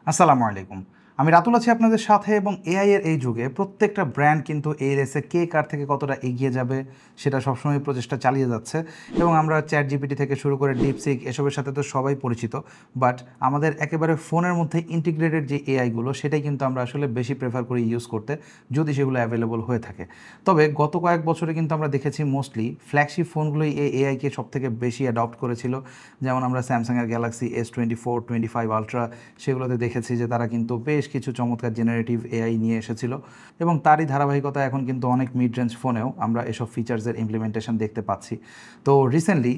আসসালামু আলাইকুম। আমি রাতুল আছি আপনাদের সাথে এবং এআই এর এই যুগে প্রত্যেকটা ব্র্যান্ড কিন্তু এই রেসে কে কার থেকে কতটা এগিয়ে যাবে সেটা সবসময় প্রচেষ্টা চালিয়ে যাচ্ছে এবং আমরা চ্যাট জিপিটি থেকে শুরু করে ডিপসিক এসবের সাথে তো সবাই পরিচিত। বাট আমাদের একেবারে ফোনের মধ্যে ইন্টিগ্রেটেড যে এআইগুলো সেটাই কিন্তু আমরা আসলে বেশি প্রেফার করি ইউজ করতে, যদি সেগুলো অ্যাভেলেবল হয়ে থাকে। তবে গত কয়েক বছরে কিন্তু আমরা দেখেছি মোস্টলি ফ্ল্যাগশিপ ফোনগুলোই এই এআইকে সবথেকে বেশি অ্যাডপ্ট করেছিল। যেমন আমরা স্যামসাংয়ের গ্যালাক্সি S24, S25 আলট্রা সেগুলোতে দেখেছি যে তারা কিন্তু বেশ কিছু চমৎকার জেনারেটিভ এআই নিয়ে এসেছিল এবং তারই ধারাবাহিকতা এখন কিন্তু অনেক মিড রেঞ্জ ফোনেও আমরা এসব ফিচার্সের ইমপ্লিমেন্টেশন দেখতে পাচ্ছি। তো রিসেন্টলি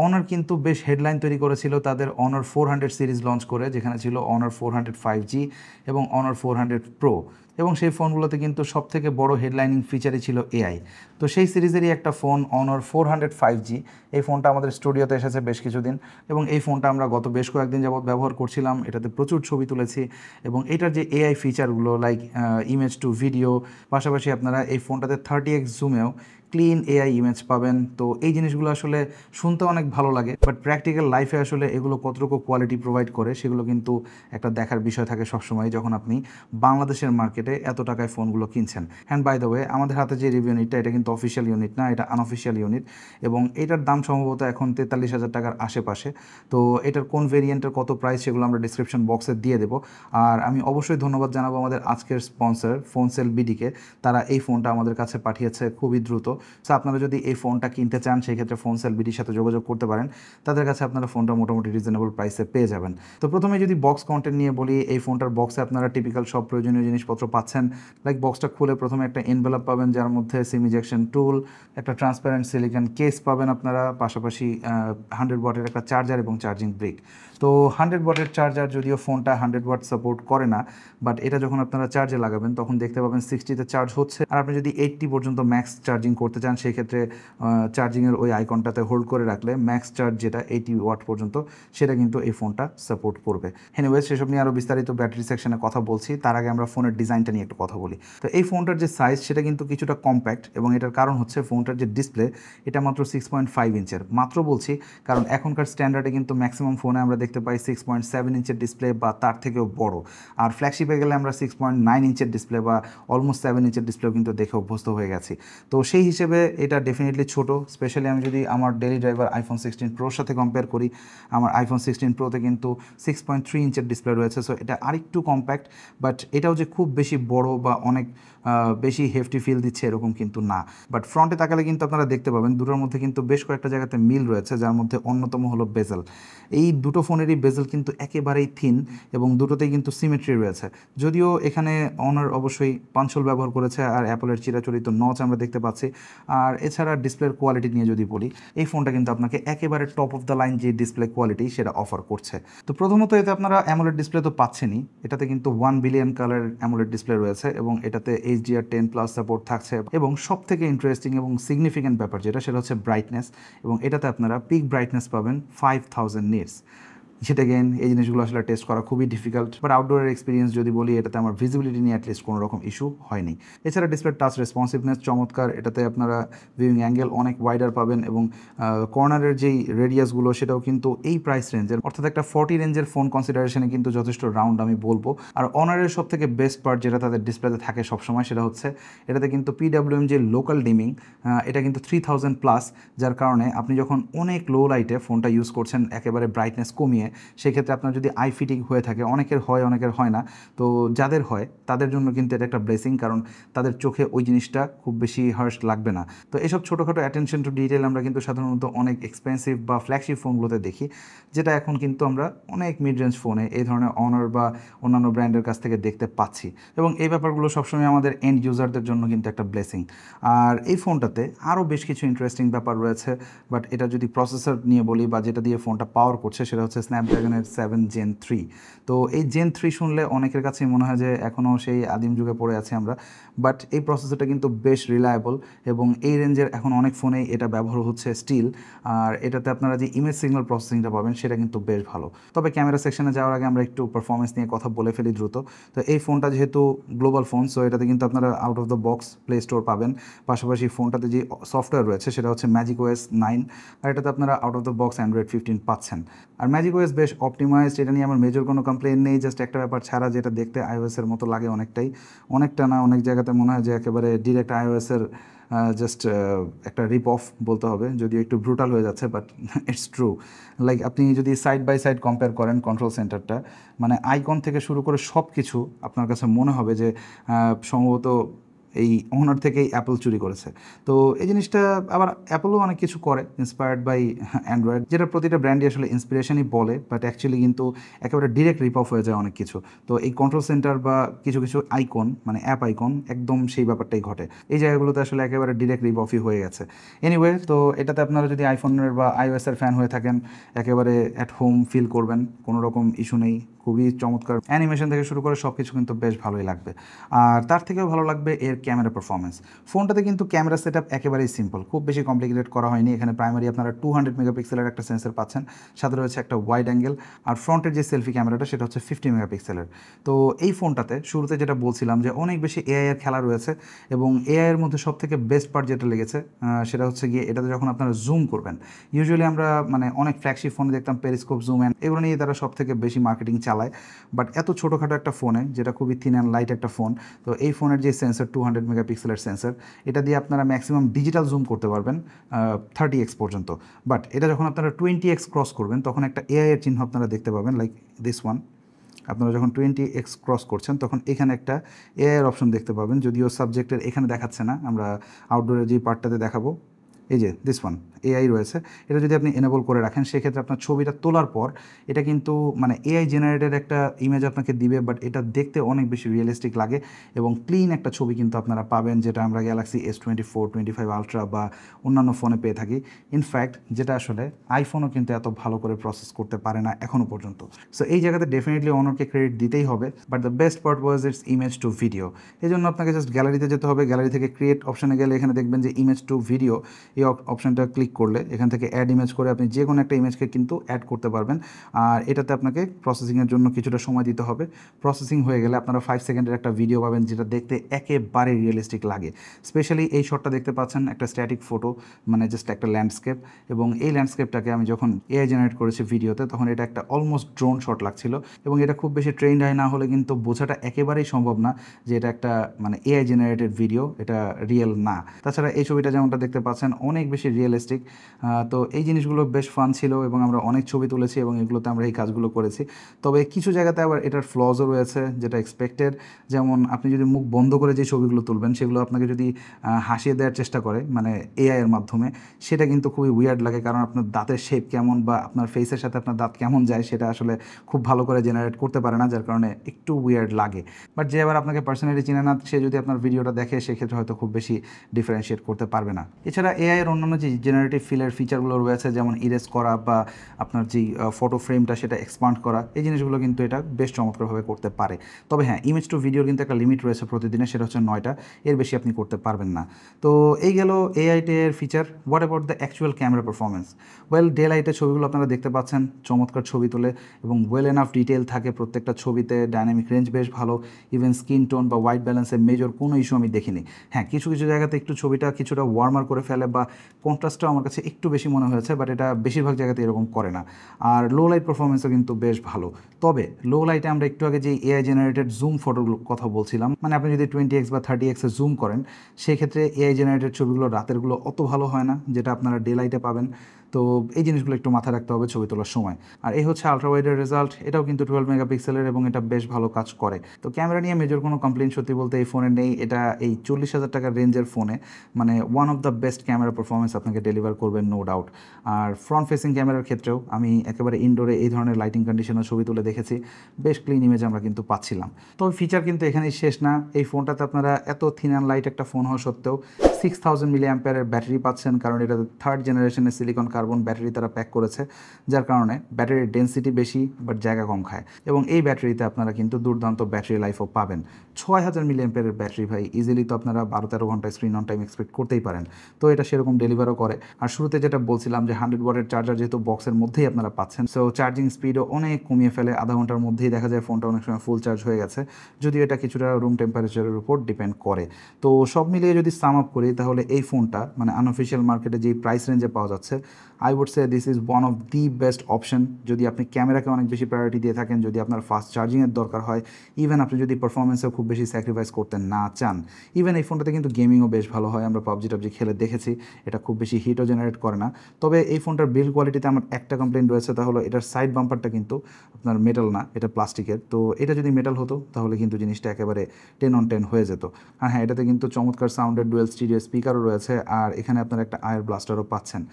অনার কিন্তু বেশ হেডলাইন তৈরি করেছিল তাদের অনার 400 সিরিজ লঞ্চ করে, যেখানে ছিল অনার 405G এবং অনার 400 Pro, এবং সেই ফোনগুলোতে কিন্তু সবথেকে বড় হেডলাইনিং ফিচারই ছিল এআই। তো সেই সিরিজেরই একটা ফোন অনার 405G, এই ফোনটা আমাদের স্টুডিওতে এসেছে বেশ কিছুদিন এবং এই ফোনটা আমরা গত বেশ কয়েকদিন যাবৎ ব্যবহার করছিলাম। এটাতে প্রচুর ছবি তুলেছি এবং এটার যে এআই ফিচারগুলো লাইক ইমেজ টু ভিডিও, পাশাপাশি আপনারা এই ফোনটাতে 30x জুমেও ক্লিন এআই ইমেজ পাবেন। তো এই জিনিসগুলো আসলে শুনতে অনেক ভালো লাগে, বাট প্র্যাকটিক্যাল লাইফে আসলে এগুলো কতটুকু কোয়ালিটি প্রোভাইড করে সেগুলো কিন্তু একটা দেখার বিষয় থাকে সবসময় যখন আপনি বাংলাদেশের মার্কেটে এত টাকায় ফোনগুলো কিনছেন। হ্যান্ড বাই দ্য ওয়ে, আমাদের হাতে যে রিভিউ ইউনিটটা এটা কিন্তু অফিসিয়াল ইউনিট না, এটা আনঅফিসিয়াল ইউনিট এবং এটার দাম সম্ভবত এখন 43,000 টাকার আশেপাশে। তো এটার কোন ভেরিয়েন্টের কত প্রাইস সেগুলো আমরা ডিসক্রিপশন বক্সে দিয়ে দেবো। আর আমি অবশ্যই ধন্যবাদ জানাবো আমাদের আজকের স্পন্সর ফোনসেল বিডিকে, তারা এই ফোনটা আমাদের কাছে পাঠিয়েছে খুবই দ্রুত। সো আপনারা যদি এই ফোনটা কিনতে চান সেক্ষেত্রে ফোনসেল বিডির সাথে যোগাযোগ করতে পারেন, তাদের কাছে আপনারা ফোনটা মোটামুটি রিজনেবল প্রাইসে পেয়ে যাবেন। তো প্রথমে যদি বক্স কন্টেন্ট নিয়ে বলি, এই ফোনটার বক্সে আপনারা টিপিক্যাল সব প্রয়োজনীয় জিনিসপত্র পাচ্ছেন। লাইক বক্সটা খুলে প্রথমে একটা এনভেলপ পাবেন যার মধ্যে সিম ইজেকশন টুল, একটা ট্রান্সপারেন্ট সিলিকন কেস পাবেন আপনারা, পাশাপাশি 100 ওয়াটের একটা চার্জার এবং চার্জিং ব্রিক। তো 100 ওয়াটের চার্জার যদিও ফোনটা 100 ওয়াট সাপোর্ট করে না, বাট এটা যখন আপনারা চার্জে লাগাবেন তখন দেখতে পাবেন 60তে চার্জ হচ্ছে। আর আপনি যদি 80 পর্যন্ত ম্যাক্স চার্জিং করতে চান সেই ক্ষেত্রে চার্জিংয়ের ওই আইকনটাতে হোল্ড করে রাখলে ম্যাক্স চার্জ যেটা 80 ওয়াট পর্যন্ত সেটা কিন্তু এই ফোনটা সাপোর্ট করবে। এনিওয়েজ সেসব নিয়ে আরও বিস্তারিত ব্যাটারি সেকশনে কথা বলছি, তার আগে আমরা ফোনের ডিজাইনটা নিয়ে একটু কথা বলি। তো এই ফোনটার যে সাইজ সেটা কিন্তু কিছুটা কম্প্যাক্ট এবং এটার কারণ হচ্ছে ফোনটার যে ডিসপ্লে এটা মাত্র 6.5 ইঞ্চের। মাত্র বলছি কারণ এখনকার স্ট্যান্ডার্ডে কিন্তু ম্যাক্সিমাম ফোনে আমরা দেখতে পাই 6.7 ইঞ্চের ডিসপ্লে বা তার থেকেও বড়। আর ফ্ল্যাগশিপে গেলে আমরা 6.9 ইঞ্চের ডিসপ্লে বা অলমোস্ট 7 ইঞ্চের ডিসপ্লেও কিন্তু দেখে অভ্যস্ত হয়ে গেছি। তো সেই হিসেবে এটা ডেফিনেটলি ছোট, স্পেশালি আমি যদি আমার ডেলি ড্রাইভার আইফোন 16 প্রোর সাথে কম্পেয়ার করি, আমার আইফোন 16 প্রোতে কিন্তু 6.3 ইঞ্চের ডিসপ্লে রয়েছে। সো এটা আরেকটু কম্প্যাক্ট, বাট এটাও যে খুব বেশি বড় বা অনেক বেশি হেফটি ফিল দিচ্ছে এরকম কিন্তু না। বাট ফ্রন্টে তাকালে কিন্তু আপনারা দেখতে পাবেন দুটোর মধ্যে কিন্তু বেশ কয়েকটা জায়গাতে মিল রয়েছে, যার মধ্যে অন্যতম হলো বেজেল। এই দুটো ফোনেরই বেজেল কিন্তু একেবারেই থিন এবং দুটোতেই কিন্তু সিমেট্রি রয়েছে। যদিও এখানে অনার অবশ্যই পাঞ্চল ব্যবহার করেছে আর অ্যাপলের চিরাচরিত নচ আমরা দেখতে পাচ্ছি। আর এছাড়া ডিসপ্লের কোয়ালিটি নিয়ে যদি বলি, এই ফোনটা কিন্তু আপনাকে একেবারে টপ অফ দ্য লাইন যে ডিসপ্লে কোয়ালিটি সেটা অফার করছে। তো প্রথমত এতে আপনারা অ্যামোলেড ডিসপ্লে তো পাচ্ছেনই, এটাতে কিন্তু 1 বিলিয়ন কালার অ্যামোলেড ডিসপ্লে রয়েছে এবং এটাতে HDR10+ সাপোর্ট থাকছে। এবং সব থেকে ইন্টারেস্টিং এবং সিগনিফিক্যান্ট ব্যাপার যেটা সেটা হচ্ছে ব্রাইটনেস, এবং এটাতে আপনারা পিক ব্রাইটনেস পাবেন 5000 নিটস। সেটা গেন এই জিনিসগুলো আসলে টেস্ট করা খুবই ডিফিকাল্ট, বাট আউটডোরের এক্সপিরিয়েন্স যদি বলি এটাতে আমার ভিজিবিলিটি নিয়ে অ্যাটলিস্ট কোনো রকম ইস্যু হয়নি। এছাড়া ডিসপ্লে টাচ রেসপন্সিভনেস চমৎকার, এটাতে আপনারা ভিউইং অ্যাঙ্গেল অনেক ওয়াইডার পাবেন এবং কর্নারের যেই রেডিয়াসগুলো সেটাও কিন্তু এই প্রাইস রেঞ্জের, অর্থাৎ একটা 40 রেঞ্জের ফোন কনসিডারেশনে কিন্তু যথেষ্ট রাউন্ড আমি বলবো। আর অনারের সব থেকে বেস্ট পার্ট যেটা তাদের ডিসপ্লেতে থাকে সবসময় সেটা হচ্ছে এটাতে কিন্তু PWM যে লোকাল ডিমিং এটা কিন্তু 3000+, যার কারণে আপনি যখন অনেক লো লাইটে ফোনটা ইউজ করছেন একেবারে ব্রাইটনেস কমিয়ে, সেক্ষেত্রে আপনার যদি আই ফিটিং হয়ে থাকে, অনেকের হয় অনেকের হয় না, তো যাদের হয় তাদের জন্য কিন্তু এটা একটা ব্লেসিং, কারণ তাদের চোখে ওই জিনিসটা খুব বেশি হার্শ লাগবে না। তো এসব ছোটোখাটো অ্যাটেনশন টু ডিটেল আমরা কিন্তু সাধারণত অনেক এক্সপেন্সিভ বা ফ্ল্যাগশিপ ফোনগুলোতে দেখি, যেটা এখন কিন্তু আমরা অনেক মিড রেঞ্জ ফোনে এই ধরনের অনার বা অন্যান্য ব্র্যান্ডের কাছ থেকে দেখতে পাচ্ছি এবং এই ব্যাপারগুলো সবসময় আমাদের এন্ড ইউজারদের জন্য কিন্তু একটা ব্লেসিং। আর এই ফোনটাতে আরও বেশ কিছু ইন্টারেস্টিং ব্যাপার রয়েছে, বাট এটা যদি প্রসেসর নিয়ে বলি বা যেটা দিয়ে ফোনটা পাওয়ার করছে সেটা হচ্ছে স্ন্যাপড্রাগনের 7 Gen 3। তো এই Gen 3 শুনলে অনেকের কাছেই মনে হয় যে এখনও সেই আদিম যুগে পড়ে আছি আমরা, বাট এই প্রসেসরটা কিন্তু বেশ রিলায়েবল এবং এই রেঞ্জের এখন অনেক ফোনেই এটা ব্যবহার হচ্ছে স্টিল। আর এটাতে আপনারা যে ইমেজ সিগন্যাল প্রসেসিংটা পাবেন সেটা কিন্তু বেশ ভালো। তবে ক্যামেরা সেকশনে যাওয়ার আগে আমরা একটু পারফরমেন্স নিয়ে কথা বলে ফেলি দ্রুত। তো এই ফোনটা যেহেতু গ্লোবাল ফোন, সো এটাতে কিন্তু আপনারা out of the box play store পাবেন, পাশাপাশি ফোনটাতে যে সফটওয়্যার রয়েছে সেটা হচ্ছে ম্যাজিক OS 9, আর এটাতে আপনারা out of the box Android 15 পাচ্ছেন। আর ম্যাজিক OS ইন্টারফেস বেশ অপটিমাইজড, এটা নিয়ে আমার মেজর কোনো কমপ্লেন নেই। জাস্ট একটা ব্যাপার ছাড়া যেটা দেখতে iOS-এর মতো লাগে অনেকটা না, অনেক জায়গাতে মনে হয় যে একেবারে ডিরেক্ট iOS-এর জাস্ট একটা রিপ অফ বলতে হবে, যদিও একটু ব্রুটাল হয়ে যাচ্ছে, বাট ইটস ট্রু। লাইক আপনি যদি সাইড বাই সাইড কম্পেয়ার করেন কন্ট্রোল সেন্টারটা, মানে আইকন থেকে শুরু করে সব কিছু আপনার কাছে মনে হবে যে সম্ভবত এই ওনার থেকেই অ্যাপল চুরি করেছে। তো এই জিনিসটা আবার অ্যাপলও অনেক কিছু করে ইন্সপায়ার্ড বাই অ্যান্ড্রয়েড, যেটা প্রতিটা ব্র্যান্ডই আসলে ইন্সপিরেশনই বলে, বাট অ্যাকচুয়ালি কিন্তু একেবারে ডিরেক্ট রিপ অফ হয়ে যায় অনেক কিছু। তো এই কন্ট্রোল সেন্টার বা কিছু কিছু আইকন, মানে অ্যাপ আইকন, একদম সেই ব্যাপারটাই ঘটে। এই জায়গাগুলোতে আসলে একেবারে ডিরেক্ট রিপ অফই হয়ে গেছে। এনিওয়ে, তো এটাতে আপনারা যদি আইফোনের বা iOS-এর ফ্যান হয়ে থাকেন, একেবারে অ্যাট হোম ফিল করবেন, কোনো রকম ইস্যু নেই। খুবই চমৎকার অ্যানিমেশন থেকে শুরু করে সব কিছু কিন্তু বেশ ভালোই লাগবে। আর তার থেকেও ভালো লাগবে এর ক্যামেরা পারফরমেন্স। ফোনটাতে কিন্তু ক্যামেরা সেট আপ একেবারেই সিম্পল, খুব বেশি কমপ্লিকেটেড করা হয়নি। এখানে প্রাইমারি আপনারা 200 মেগাপিক্সেলের একটা সেন্সর পাচ্ছেন, সাথে রয়েছে একটা ওয়াইড অ্যাঙ্গেল, আর ফ্রন্টের যে সেলফি ক্যামেরাটা সেটা হচ্ছে 50 মেগাপিক্সেলের। তো এই ফোনটাতে শুরুতে যেটা বলছিলাম যে অনেক বেশি এআই এর খেলা রয়েছে, এবং এআই এর মধ্যে সব থেকে বেস্ট পার্ট যেটা লেগেছে সেটা হচ্ছে গিয়ে এটাতে যখন আপনারা জুম করবেন, ইউজুয়ালি আমরা মানে অনেক ফ্ল্যাগশিপ ফোনে দেখতাম পেরিস্কোপ, জুম অ্যান্ড এগুলো নিয়ে তারা সব থেকে বেশি মার্কেটিং চালায়। বাট এত ছোটোখাটো একটা ফোনে, যেটা খুবই থিন অ্যান্ড লাইট একটা ফোন, তো এই ফোনের যে সেন্সর 200 মেগাপিক্সেলের সেন্সর, এটা দিয়ে আপনারা ম্যাক্সিমাম ডিজিটাল জুম করতে পারবেন 30x পর্যন্ত। বাট এটা যখন আপনারা 20x ক্রস করবেন, তখন একটা এআই এর চিহ্ন আপনারা দেখতে পাবেন, লাইক দিস ওয়ান। আপনারা যখন 20x ক্রস করছেন, তখন এখানে একটা এআই এর অপশন দেখতে পাবেন, যদিও সাবজেক্টের এখানে দেখাচ্ছে না, আমরা আউটডোরের যে পার্টটাতে দেখাবো, এই যে দিস ওয়ান এআই রয়েছে। এটা যদি আপনি এনেবল করে রাখেন, সেক্ষেত্রে আপনার ছবিটা তোলার পর এটা কিন্তু মানে এআই জেনারেটেড একটা ইমেজ আপনাকে দিবে, বাট এটা দেখতে অনেক বেশি রিয়েলিস্টিক লাগে এবং ক্লিন একটা ছবি কিন্তু আপনারা পাবেন, যেটা আমরা গ্যালাক্সি S24, 25 আলট্রা বা অন্যান্য ফোনে পেয়ে থাকি। ইনফ্যাক্ট যেটা আসলে আইফোনও কিন্তু এত ভালো করে প্রসেস করতে পারে না এখনও পর্যন্ত। সো এই জায়গাতে ডেফিনেটলি অনরকে ক্রেডিট দিতেই হবে। But the best part was it's image to video. এই জন্য আপনাকে জাস্ট গ্যালারিতে যেতে হবে, গ্যালারি থেকে ক্রিয়েট অপশানে গেলে এখানে দেখবেন যে ইমেজ টু ভিডিও, এই অপশানটা ক্লিক করলে এখান থেকে অ্যাড ইমেজ করে আপনি যে কোনো একটা ইমেজকে কিন্তু অ্যাড করতে পারবেন। আর এটাতে আপনাকে প্রসেসিংয়ের জন্য কিছুটা সময় দিতে হবে। প্রসেসিং হয়ে গেলে আপনারা 5 সেকেন্ডের একটা ভিডিও পাবেন, যেটা দেখতে একেবারে রিয়েলিস্টিক লাগে। স্পেশালি এই শটটা দেখতে পাচ্ছেন, একটা স্ট্যাটিক ফটো, মানে জাস্ট একটা ল্যান্ডস্কেপ, এবং এই ল্যান্ডস্কেপটাকে আমি যখন এআই জেনারেট করেছি ভিডিওতে, তখন এটা একটা অলমোস্ট ড্রোন শট লাগছিল, এবং এটা খুব বেশি ট্রেন্ড আই না হলে কিন্তু বোঝাটা একেবারেই সম্ভব না যে এটা একটা মানে এআই জেনারেটেড ভিডিও, এটা রিয়েল না। তাছাড়া এই ছবিটা যেমনটা দেখতে পাচ্ছেন অনেক বেশি রিয়েলিস্টিক। তো এই জিনিসগুলো বেশ ফান ছিল, এবং আমরা অনেক ছবি তুলেছি এবং এগুলোতে আমরা এই কাজগুলো করেছি। তবে কিছু জায়গাতে আবার এটার ফ্লজও রয়েছে, যেটা এক্সপেক্টেড। যেমন আপনি যদি মুখ বন্ধ করে যে ছবিগুলো তুলবেন, সেগুলো আপনাকে যদি হাসিয়ে দেওয়ার চেষ্টা করে মানে এআই এর মাধ্যমে, সেটা কিন্তু খুবই উইয়ার্ড লাগে, কারণ আপনার দাঁতের শেপ কেমন বা আপনার ফেসের সাথে আপনার দাঁত কেমন যায় সেটা আসলে খুব ভালো করে জেনারেট করতে পারে না, যার কারণে একটু উইয়ার্ড লাগে। বাট যে আবার আপনাকে পার্সোনালি চিনে না, সে যদি আপনার ভিডিওটা দেখে, সেক্ষেত্রে হয়তো খুব বেশি ডিফারেন্সিয়েট করতে পারবে না। এছাড়া এআই এর অন্যান্য যে জেনারেটিভ ফিলের ফিচারগুলো রয়েছে, যেমন ইরেজ করা বা আপনার যেই ফটো ফ্রেমটা সেটা এক্সপান্ড করা, এই জিনিসগুলো কিন্তু এটা বেশ চমৎকারভাবে করতে পারে। তবে হ্যাঁ, ইমেজ টু ভিডিওর কিন্তু একটা লিমিট রয়েছে প্রতিদিনে, সেটা হচ্ছে 9টা, এর বেশি আপনি করতে পারবেন না। তো এই গেল এআইটি এর feature. What about the actual camera performance? Well, day লাইটের ছবিগুলো আপনারা দেখতে পাচ্ছেন, চমৎকার ছবি তোলে এবং ওয়েল এনাফ ডিটেল থাকে প্রত্যেকটা ছবিতে। ডাইনামিক রেঞ্জ বেশ ভালো, ইভেন স্কিন টোন বা হোয়াইট ব্যালেন্সের মেজর কোনো ইস্যু আমি দেখিনি। হ্যাঁ, কিছু কিছু জায়গাতে একটু ছবিটা কিছুটা ওয়ার্মার করে ফেলে বা কন্ট্রাস্টটাও আমার কাছে একটু বেশি মনে হয়েছে, বাট এটা বেশিরভাগ জায়গাতে এরকম করে না। আর লো লাইট পারফরমেন্সও কিন্তু বেশ ভালো। তবে লো লাইটে আমরা একটু আগে যে এআই জেনারেটেড জুম ফটোগুলো কথা বলছিলাম, মানে আপনি যদি 20x বা 30x এ জুম করেন, সেক্ষেত্রে এআই জেনারেটেড ছবিগুলো রাতেরগুলো অত ভালো হয় না, যেটা আপনারা ডে লাইটে পাবেন। তো এই জিনিসগুলো একটু মাথায় রাখতে হবে ছবি তোলার সময়। আর এই হচ্ছে আলট্রা ওয়াইডের রেজাল্ট, এটাও কিন্তু 12 মেগাপিক্সেলের এবং এটা বেশ ভালো কাজ করে। তো ক্যামেরা নিয়ে মেজর কোনো কমপ্লেন সত্যি বলতে এই ফোনে নেই। এটা এই 40,000 টাকার রেঞ্জের ফোনে মানে one of the best camera performance আপনাকে ডেলিভার করবে, নো ডাউট। আর ফ্রন্ট ফেসিং ক্যামেরার ক্ষেত্রেও আমি একেবারে ইনডোরে এই ধরনের লাইটিং কন্ডিশনে ছবি তুলে দেখেছি, বেশ ক্লিন ইমেজ আমরা কিন্তু পাচ্ছিলাম। তবে ফিচার কিন্তু এখানেই শেষ না। এই ফোনটাতে আপনারা এত থিন অ্যান্ড লাইট একটা ফোন হওয়া সত্ত্বেও 6000 মিলি অ্যাম্পিয়ারের ব্যাটারি পাচ্ছেন, কারণ এটা 3rd জেনারেশনের সিলিকন কার্বন ব্যাটারি তারা প্যাক করেছে, যার কারণে ব্যাটারির ডেন্সিটি বেশি বাট জায়গা কম খায়। এবং এই ব্যাটারিতে আপনারা কিন্তু দুর্দান্ত ব্যাটারি লাইফও পাবেন। 6000 মিলি অ্যাম্পিয়ারের ব্যাটারি ভাই, ইজিলি তো আপনারা 12-13 ঘন্টা স্ক্রিন অন টাইম এক্সপেক্ট করতেই পারেন। তো এটা সেরকম ডেলিভারও করে। আর শুরুতে যেটা বলছিলাম যে 100 ওয়াটের চার্জার যেহেতু বক্সের মধ্যেই আপনারা পাচ্ছেন, সো চার্জিং স্পিডও অনেক কমিয়ে ফেলে। আধা ঘন্টার মধ্যেই দেখা যায় ফোনটা অনেক সময় ফুল চার্জ হয়ে গেছে, যদিও এটা কিছুটা রুম টেম্পারেচারের উপর ডিপেন্ড করে। তো সব মিলিয়ে যদি সাম আপ করি, তাহলে এই ফোনটা মানে আনঅফিসিয়াল মার্কেটে যেই প্রাইস রেঞ্জে পাওয়া যাচ্ছে, I would say this is one of the best option যদি আপনি ক্যামেরাকে অনেক বেশি প্রায়োরিটি দিয়ে থাকেন, যদি আপনার ফাস্ট চার্জিংয়ের দরকার হয়, ইভেন আপনি যদি পারফরমেন্সেও খুব বেশি স্যাক্রিফাইস করতে না চান। ইভেন এই ফোনটাতে কিন্তু গেমিংও বেশ ভালো হয়, আমরা পাবজি খেলে দেখেছি, এটা খুব বেশি হিটও জেনারেট করে না। তবে এই ফোনটার বিল্ড কোয়ালিটিতে আমার একটা কমপ্লেন রয়েছে, তা হলো এটার সাইড বাম্পারটা কিন্তু আপনার মেটাল না, এটা প্লাস্টিকের। তো এটা যদি মেটাল হতো তাহলে কিন্তু জিনিসটা একেবারে 10/10 হয়ে যেত। আর হ্যাঁ, এটাতে কিন্তু চমৎকার সাউন্ডের ডুয়েল স্টিরিও স্পিকারও রয়েছে, আর এখানে আপনার একটা আয়ার ব্লাস্টারও পাচ্ছেন।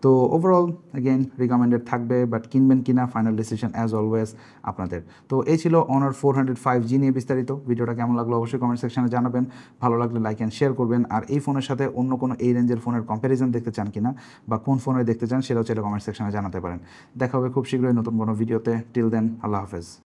তো ওভারঅল অ্যাগেন রিকমেন্ডেড থাকবে, বাট কিনবেন কিনা ফাইনাল ডিসিশন অ্যাজ অলওয়েজ আপনাদের। তো এই ছিল Honor 405G নিয়ে বিস্তারিত। ভিডিওটা কেমন লাগলো অবশ্যই কমেন্ট সেকশনে জানাবেন, ভালো লাগলে লাইক অ্যান্ড শেয়ার করবেন। আর এই ফোনের সাথে অন্য কোনো এই রেঞ্জের ফোনের কম্প্যারিজন দেখতে চান কিনা বা কোন ফোনে দেখতে চান সেটাও চাইলে কমেন্ট সেকশনে জানাতে পারেন। দেখা হবে খুব শীঘ্রই নতুন কোনো ভিডিওতে। টিল দেন, আল্লাহ হাফেজ।